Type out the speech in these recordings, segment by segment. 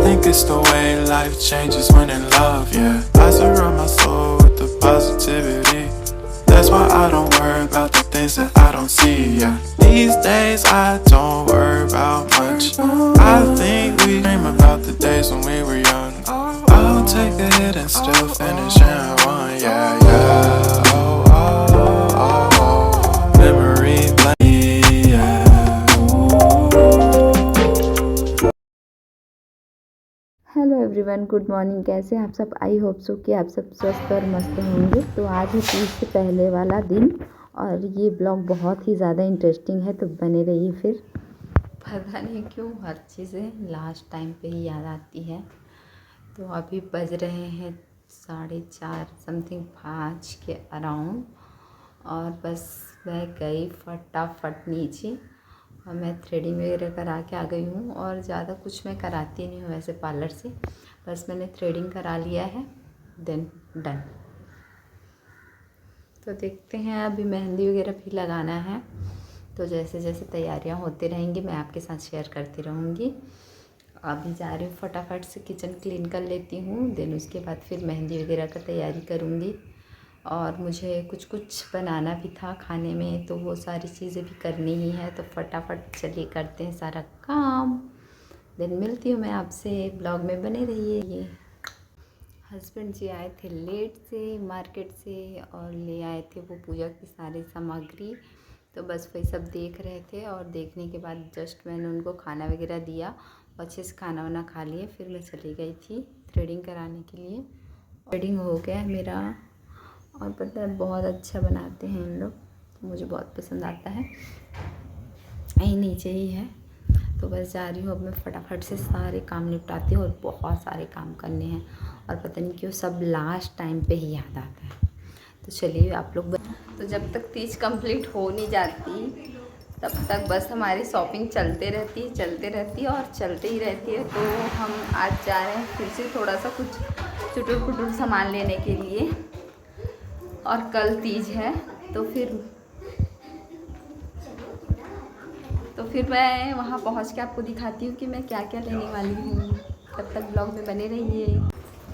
think it's the way life changes when in love, yeah. I surround my soul with the positivity. That's why I don't worry about the things that I don't see, yeah. These days I don't worry about much. I think we dream about the days when we were young. I'll take a hit and still finish in one, yeah, yeah. Oh, oh, oh, oh. Memory lane, yeah. Hello everyone, good morning. कैसे हैं आप सब? I hope so कि आप सब स्वस्थ और मस्त होंगे। तो आज है तीज से पहले वाला दिन और ये ब्लॉग बहुत ही ज़्यादा इंटरेस्टिंग है, तो बने रहिए। फिर पता नहीं क्यों हर चीज़ें लास्ट टाइम पे ही याद आती है। तो अभी बज रहे हैं 4:30 समथिंग, 5 के अराउंड, और बस मैं गई फटाफट नीचे और मैं थ्रेडिंग वगैरह करा के आ गई हूँ। और ज़्यादा कुछ मैं कराती नहीं हूँ वैसे पार्लर से, बस मैंने थ्रेडिंग करा लिया है, देन डन। तो देखते हैं, अभी मेहंदी वगैरह भी लगाना है। तो जैसे जैसे तैयारियाँ होती रहेंगी मैं आपके साथ शेयर करती रहूँगी। अभी जा रही हूँ, फटाफट से किचन क्लीन कर लेती हूँ, देन उसके बाद फिर मेहंदी वगैरह का तैयारी करूँगी। और मुझे कुछ कुछ बनाना भी था खाने में, तो वो सारी चीज़ें भी करनी ही है। तो फटाफट चलिए करते हैं सारा काम, देन मिलती हूँ मैं आपसे। ब्लॉग में बने रहिए। हस्बैंड जी आए थे लेट से मार्केट से और ले आए थे वो पूजा की सारी सामग्री। तो बस वही सब देख रहे थे और देखने के बाद जस्ट मैंने उनको खाना वगैरह दिया, अच्छे से खाना वाना खा लिए। फिर मैं चली गई थी थ्रेडिंग कराने के लिए। थ्रेडिंग हो गया है मेरा, और पता है बहुत अच्छा बनाते हैं इन लोग, तो मुझे बहुत पसंद आता है। यहीं नीचे ही है, तो बस जा रही हूँ अब मैं फटाफट से सारे काम निपटाती हूँ। और बहुत सारे काम करने हैं और पता नहीं क्यों सब लास्ट टाइम पे ही याद आता है। तो चलिए आप लोग तो जब तक तीज कंप्लीट हो नहीं जाती तब तक बस हमारी शॉपिंग चलते रहती है और चलते ही रहती है। तो हम आज जा रहे हैं फिर से थोड़ा सा कुछ चुटुर पुटुर सामान लेने के लिए, और कल तीज है। तो फिर मैं वहाँ पहुँच के आपको दिखाती हूँ कि मैं क्या क्या लेने वाली हूँ। तब तक ब्लॉग में बने रहिए।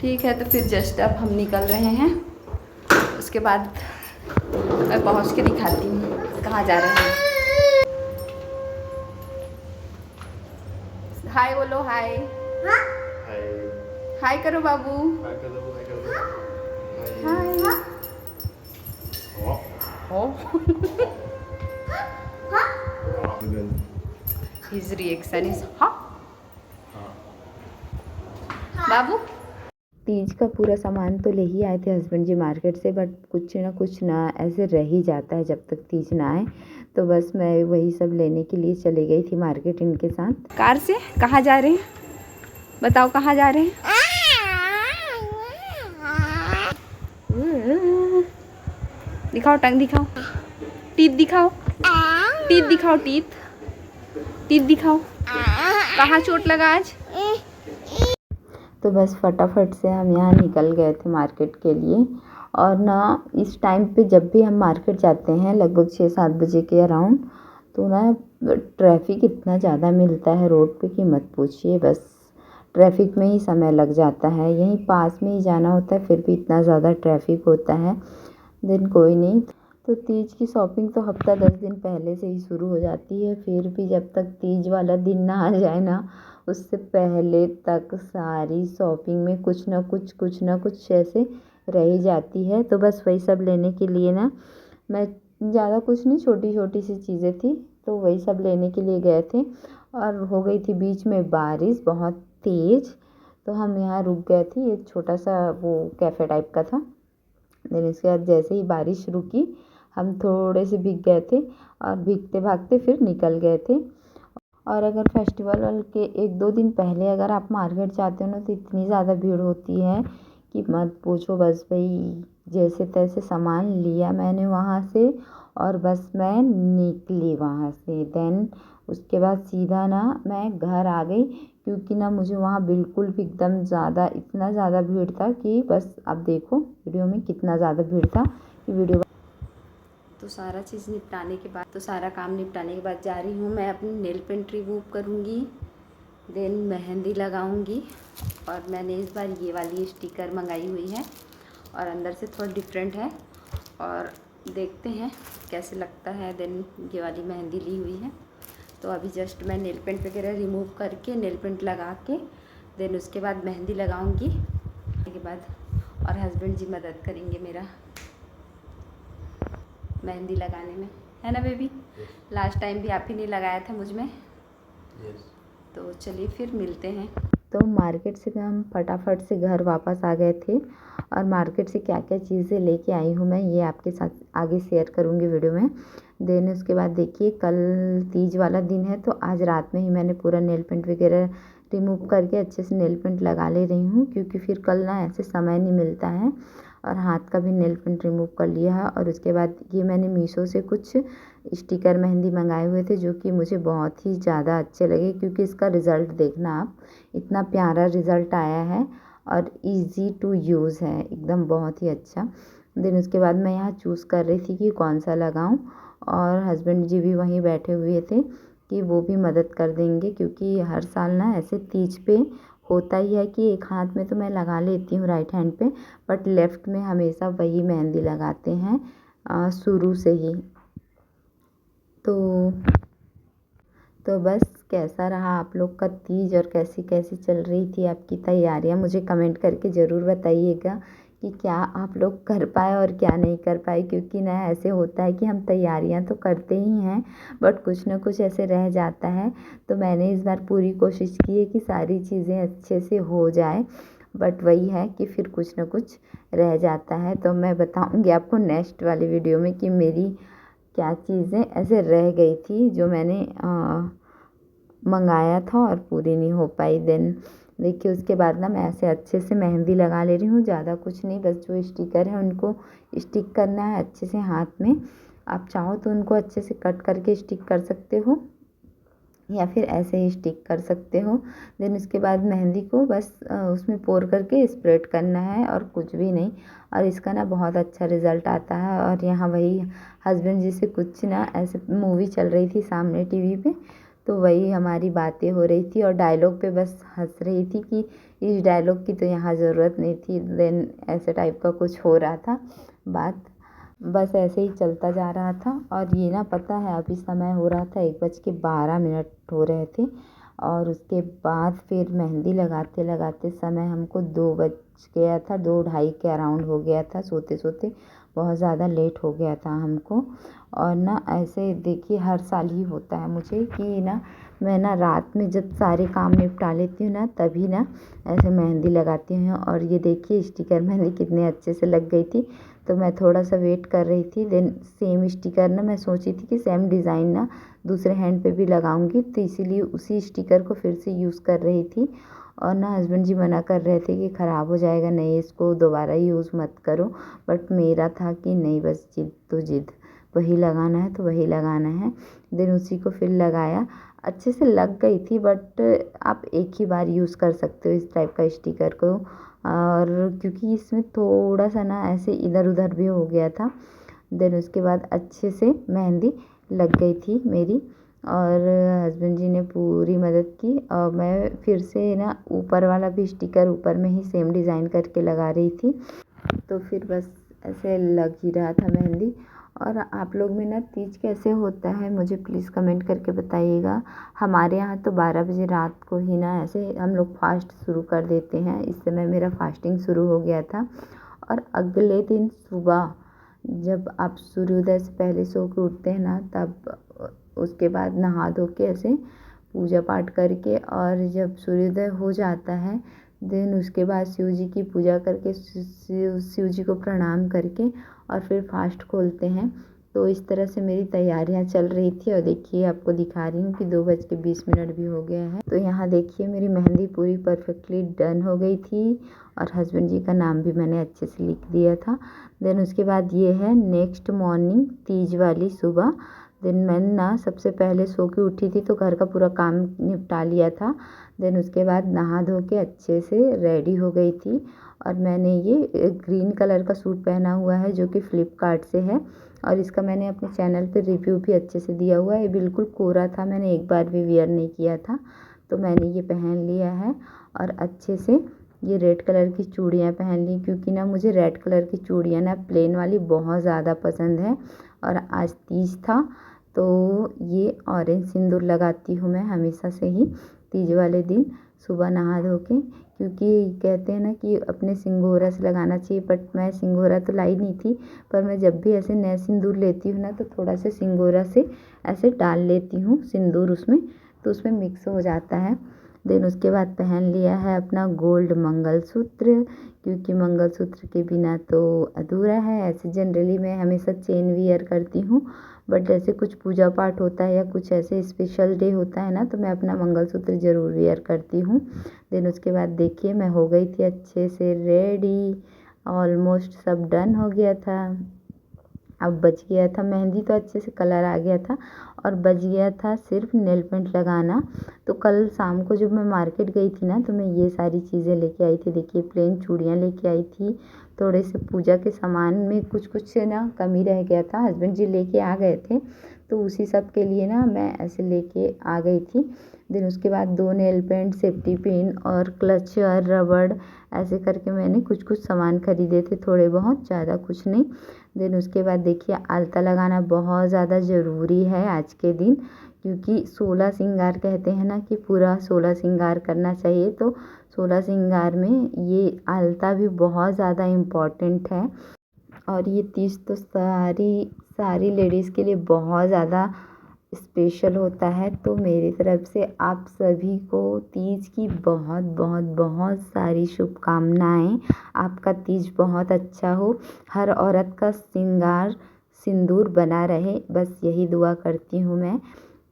ठीक है, तो फिर जस्ट अब हम निकल रहे हैं, उसके बाद मैं पहुँच के दिखाती हूँ कहाँ जा रहे हैं। हाय बोलो, हाय हाय करो बाबू, हाय। His reaction is हाँ बाबू। तीज का पूरा सामान तो ले ही आए थे हस्बैंड जी मार्केट से, बट कुछ ना ऐसे रह ही जाता है जब तक तीज ना आए। तो बस मैं वही सब लेने के लिए चली गई थी मार्केट इनके साथ। कार से कहाँ जा रहे हैं बताओ, कहाँ जा रहे हैं? दिखाओ टंग, दिखाओ टीथ, दिखाओ टीथ, दिखाओ टीथ, टीथ दिखाओ। कहाँ चोट लगा आज? तो बस फटाफट से हम यहाँ निकल गए थे मार्केट के लिए। और ना इस टाइम पे जब भी हम मार्केट जाते हैं लगभग 6-7 बजे के अराउंड, तो ना ट्रैफिक इतना ज़्यादा मिलता है रोड पे कि मत पूछिए। बस ट्रैफिक में ही समय लग जाता है, यहीं पास में ही जाना होता है, फिर भी इतना ज़्यादा ट्रैफिक होता है। दिन कोई नहीं। तो तीज की शॉपिंग तो हफ्ता 10 दिन पहले से ही शुरू हो जाती है, फिर भी जब तक तीज वाला दिन ना आ जाए ना, उससे पहले तक सारी शॉपिंग में कुछ ना कुछ ऐसे रह ही जाती है। तो बस वही सब लेने के लिए ना, मैं ज़्यादा कुछ नहीं, छोटी छोटी सी चीज़ें थी, तो वही सब लेने के लिए गए थे। और हो गई थी बीच में बारिश बहुत तेज़, तो हम यहाँ रुक गए थे। एक छोटा सा वो कैफ़े टाइप का था। देन इसके बाद जैसे ही बारिश रुकी हम थोड़े से भीग गए थे और भीगते भागते फिर निकल गए थे। और अगर फेस्टिवल के 1-2 दिन पहले अगर आप मार्केट जाते हो ना, तो इतनी ज़्यादा भीड़ होती है कि मत पूछो। बस भाई जैसे तैसे सामान लिया मैंने वहाँ से और बस मैं निकली वहाँ से। देन उसके बाद सीधा ना मैं घर आ गई, क्योंकि ना मुझे वहाँ बिल्कुल भी एकदम ज़्यादा इतना ज़्यादा भीड़ था कि बस आप देखो वीडियो में कितना ज़्यादा भीड़ था कि वीडियो। तो सारा चीज़ निपटाने के बाद, तो सारा काम निपटाने के बाद जा रही हूँ मैं अपनी नेल पेंट रिमूव करूँगी। देन मेहंदी लगाऊंगी। और मैंने इस बार ये वाली स्टिकर मंगाई हुई है और अंदर से थोड़ा डिफरेंट है और देखते हैं कैसे लगता है। देन ये वाली मेहंदी ली हुई है। तो अभी जस्ट मैं नेल पेंट वगैरह रिमूव करके नेल पेंट लगा के देन उसके बाद मेहंदी लगाऊंगी के बाद। और हस्बैंड जी मदद करेंगे मेरा मेहंदी लगाने में, है ना बेबी? लास्ट टाइम भी आप ही ने लगाया था मुझ में। तो चलिए फिर मिलते हैं। तो मार्केट से हम फटाफट से घर वापस आ गए थे और मार्केट से क्या क्या चीज़ें लेके आई हूँ मैं ये आपके साथ आगे शेयर करूँगी वीडियो में। देन उसके बाद देखिए कल तीज वाला दिन है तो आज रात में ही मैंने पूरा नेल पेंट वगैरह रिमूव करके अच्छे से नेल पेंट लगा ले रही हूँ, क्योंकि फिर कल ना ऐसे समय नहीं मिलता है। और हाथ का भी नेल पेंट रिमूव कर लिया है। और उसके बाद ये मैंने मीशो से कुछ स्टिकर मेहंदी मंगाए हुए थे जो कि मुझे बहुत ही ज़्यादा अच्छे लगे, क्योंकि इसका रिज़ल्ट देखना आप, इतना प्यारा रिज़ल्ट आया है और इजी टू यूज़ है एकदम, बहुत ही अच्छा। देन उसके बाद मैं यहाँ चूज़ कर रही थी कि कौन सा लगाऊँ और हस्बैंड जी भी वहीं बैठे हुए थे कि वो भी मदद कर देंगे, क्योंकि हर साल ना ऐसे तीज पे होता ही है कि एक हाथ में तो मैं लगा लेती हूँ राइट हैंड पे, बट लेफ़्ट में हमेशा वही मेहंदी लगाते हैं शुरू से ही। तो बस कैसा रहा आप लोग का तीज और कैसी कैसी चल रही थी आपकी तैयारियां, मुझे कमेंट करके ज़रूर बताइएगा कि क्या आप लोग कर पाए और क्या नहीं कर पाए। क्योंकि ना ऐसे होता है कि हम तैयारियां तो करते ही हैं बट कुछ ना कुछ ऐसे रह जाता है। तो मैंने इस बार पूरी कोशिश की है कि सारी चीज़ें अच्छे से हो जाए, बट वही है कि फिर कुछ ना कुछ रह जाता है। तो मैं बताऊँगी आपको नेक्स्ट वाली वीडियो में कि मेरी क्या चीज़ें ऐसे रह गई थी जो मैंने मंगाया था और पूरी नहीं हो पाई। देन देखिए उसके बाद ना मैं ऐसे अच्छे से मेहंदी लगा ले रही हूँ, ज़्यादा कुछ नहीं, बस जो स्टिकर है उनको स्टिक करना है अच्छे से हाथ में। आप चाहो तो उनको अच्छे से कट करके स्टिक कर सकते हो या फिर ऐसे ही स्टिक कर सकते हो। देन उसके बाद मेहंदी को बस उसमें पोर करके स्प्रेड करना है और कुछ भी नहीं। और इसका ना बहुत अच्छा रिज़ल्ट आता है। और यहाँ वही हस्बैंड जी से कुछ ना ऐसे मूवी चल रही थी सामने टीवी पे, तो वही हमारी बातें हो रही थी और डायलॉग पे बस हंस रही थी कि इस डायलॉग की तो यहाँ ज़रूरत नहीं थी। देन ऐसे टाइप का कुछ हो रहा था बात, बस ऐसे ही चलता जा रहा था। और ये ना पता है अभी समय हो रहा था 1:12 हो रहे थे और उसके बाद फिर मेहंदी लगाते लगाते समय हमको 2 बज गया था, 2-2:30 के अराउंड हो गया था। सोते सोते बहुत ज़्यादा लेट हो गया था हमको। और ना ऐसे देखिए हर साल ही होता है मुझे कि ना मैं ना रात में जब सारे काम निपटा लेती हूँ ना तभी ना ऐसे मेहंदी लगाती हूँ। और ये देखिए स्टिकर मेहंदी कितने अच्छे से लग गई थी। तो मैं थोड़ा सा वेट कर रही थी। देन सेम स्टिकर ना मैं सोची थी कि सेम डिज़ाइन ना दूसरे हैंड पे भी लगाऊंगी, तो इसीलिए उसी स्टिकर को फिर से यूज़ कर रही थी। और ना हस्बैंड जी मना कर रहे थे कि ख़राब हो जाएगा, नहीं इसको दोबारा यूज़ मत करो। बट मेरा था कि नहीं, बस जिद तो जिद, वही लगाना है तो वही लगाना है। देन उसी को फिर लगाया, अच्छे से लग गई थी। बट आप एक ही बार यूज़ कर सकते हो इस टाइप का स्टिकर को। और क्योंकि इसमें थोड़ा सा ना ऐसे इधर उधर भी हो गया था। देन उसके बाद अच्छे से मेहंदी लग गई थी मेरी और हस्बैंड जी ने पूरी मदद की। और मैं फिर से ना ऊपर वाला भी स्टिकर ऊपर में ही सेम डिज़ाइन करके लगा रही थी। तो फिर बस ऐसे लग ही रहा था मेहंदी। और आप लोग में ना तीज कैसे होता है मुझे प्लीज़ कमेंट करके बताइएगा। हमारे यहाँ तो 12 बजे रात को ही ना ऐसे हम लोग फास्ट शुरू कर देते हैं। इस समय मेरा फास्टिंग शुरू हो गया था। और अगले दिन सुबह जब आप सूर्योदय से पहले सो के उठते हैं ना, तब उसके बाद नहा धो के ऐसे पूजा पाठ करके और जब सूर्योदय हो जाता है देन उसके बाद शिव जी की पूजा करके शिव जी को प्रणाम करके और फिर फास्ट खोलते हैं। तो इस तरह से मेरी तैयारियां चल रही थी। और देखिए आपको दिखा रही हूँ कि 2:20 भी हो गया है। तो यहाँ देखिए मेरी मेहंदी पूरी परफेक्टली डन हो गई थी और हस्बैंड जी का नाम भी मैंने अच्छे से लिख दिया था। देन उसके बाद ये है नेक्स्ट मॉर्निंग तीज वाली सुबह। देन मैंने ना सबसे पहले सो के उठी थी तो घर का पूरा काम निपटा लिया था। देन उसके बाद नहा धो के अच्छे से रेडी हो गई थी। और मैंने ये ग्रीन कलर का सूट पहना हुआ है जो कि फ्लिपकार्ट से है और इसका मैंने अपने चैनल पे रिव्यू भी अच्छे से दिया हुआ है। ये बिल्कुल कोरा था, मैंने एक बार भी वियर नहीं किया था। तो मैंने ये पहन लिया है और अच्छे से ये रेड कलर की चूड़ियाँ पहन ली, क्योंकि ना मुझे रेड कलर की चूड़ियाँ ना प्लेन वाली बहुत ज़्यादा पसंद है। और आज तीज था तो ये ऑरेंज सिंदूर लगाती हूँ मैं हमेशा से ही तीज वाले दिन सुबह नहा धो के, क्योंकि कहते हैं ना कि अपने सिंगोरा से लगाना चाहिए। बट मैं सिंगोरा तो लाई नहीं थी, पर मैं जब भी ऐसे नए सिंदूर लेती हूँ ना तो थोड़ा सा सिंगोरा से ऐसे डाल लेती हूँ सिंदूर उसमें, तो उसमें मिक्स हो जाता है। देन उसके बाद पहन लिया है अपना गोल्ड मंगलसूत्र, क्योंकि मंगलसूत्र के बिना तो अधूरा है। ऐसे जनरली मैं हमेशा चेन वियर करती हूँ, बट जैसे कुछ पूजा पाठ होता है या कुछ ऐसे स्पेशल डे होता है ना तो मैं अपना मंगलसूत्र ज़रूर वियर करती हूँ। देन उसके बाद देखिए मैं हो गई थी अच्छे से रेडी, ऑलमोस्ट सब डन हो गया था। अब बच गया था मेहंदी, तो अच्छे से कलर आ गया था और बच गया था सिर्फ नेल पेंट लगाना। तो कल शाम को जब मैं मार्केट गई थी ना तो मैं ये सारी चीज़ें लेके आई थी। देखिए प्लेन चूड़ियाँ लेके आई थी, थोड़े से पूजा के सामान में कुछ कुछ ना कमी रह गया था, हस्बैंड जी लेके आ गए थे, तो उसी सब के लिए ना मैं ऐसे लेके आ गई थी। देन उसके बाद 2 नेल पेंट, सेफ्टी पिन और क्लचर, रबड़, ऐसे करके मैंने कुछ कुछ सामान खरीदे थे, थोड़े बहुत, ज़्यादा कुछ नहीं। देन उसके बाद देखिए आलता लगाना बहुत ज़्यादा ज़रूरी है आज के दिन, क्योंकि 16 श्रृंगार कहते हैं ना कि पूरा 16 श्रृंगार करना चाहिए, तो 16 श्रृंगार में ये आलता भी बहुत ज़्यादा इम्पॉर्टेंट है। और ये तीज तो सारी लेडीज़ के लिए बहुत ज़्यादा स्पेशल होता है। तो मेरी तरफ से आप सभी को तीज की बहुत बहुत बहुत सारी शुभकामनाएं। आपका तीज बहुत अच्छा हो, हर औरत का श्रृंगार सिंदूर बना रहे, बस यही दुआ करती हूँ मैं।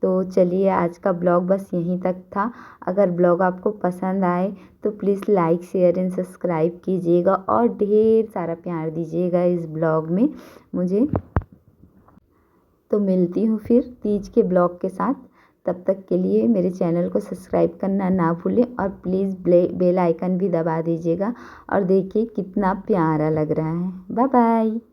तो चलिए आज का ब्लॉग बस यहीं तक था। अगर ब्लॉग आपको पसंद आए तो please like, share and subscribe कीजिएगा और ढेर सारा प्यार दीजिएगा इस ब्लॉग में मुझे। तो मिलती हूँ फिर तीज के ब्लॉग के साथ, तब तक के लिए मेरे चैनल को सब्सक्राइब करना ना भूलें और प्लीज़ बेल आइकन भी दबा दीजिएगा। और देखिए कितना प्यारा लग रहा है। Bye bye.